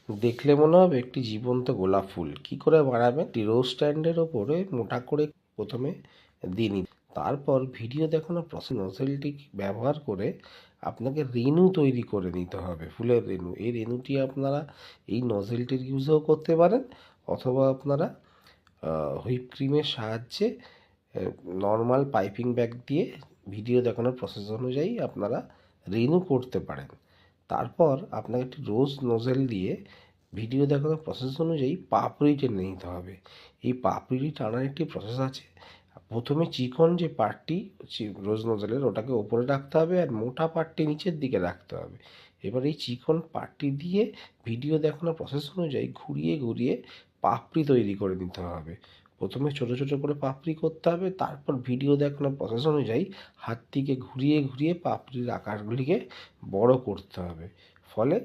দেখলে মনে হবে একটি জীবন্ত গোলাপ ফুল। কী করে বানাবেন? একটি রোজ স্ট্যান্ডের ওপরে মোটা করে প্রথমে দিয়ে নিন। তারপর ভিডিও দেখানো প্রসেস নজেলটি ব্যবহার করে আপনাকে রেণু তৈরি করে নিতে হবে, ফুলের রেণু। এই রেণুটি আপনারা এই নজেলটির ইউজও করতে পারেন, অথবা আপনারা হুইপ ক্রিমের সাহায্যে নর্মাল পাইপিং ব্যাগ দিয়ে ভিডিও দেখানোর প্রসেস অনুযায়ী আপনারা রেণু করতে পারেন। তারপর আপনাকে একটি রোজ নোজেল দিয়ে ভিডিও দেখানোর প্রসেস অনুযায়ী পাপড়ি টেনে নিতে হবে। এই পাপড়ি টানার একটি প্রসেস আছে। প্রথমে চিকন যে পার্টটি রোজ নোজেলের, ওটাকে ওপরে রাখতে হবে, আর মোটা পার্টটি নিচের দিকে রাখতে হবে। এবার এই চিকন পার্টটি দিয়ে ভিডিও দেখানোর প্রসেস অনুযায়ী ঘুরিয়ে ঘুরিয়ে পাপড়ি তৈরি করে নিতে হবে। প্রথমে ছোটো ছোটো করে পাপড়ি করতে হবে, তারপর ভিডিও দেখানোর প্রসেস অনুযায়ী হাতটিকে ঘুরিয়ে ঘুরিয়ে পাপড়ির আকারগুলিকে বড় করতে হবে। ফলে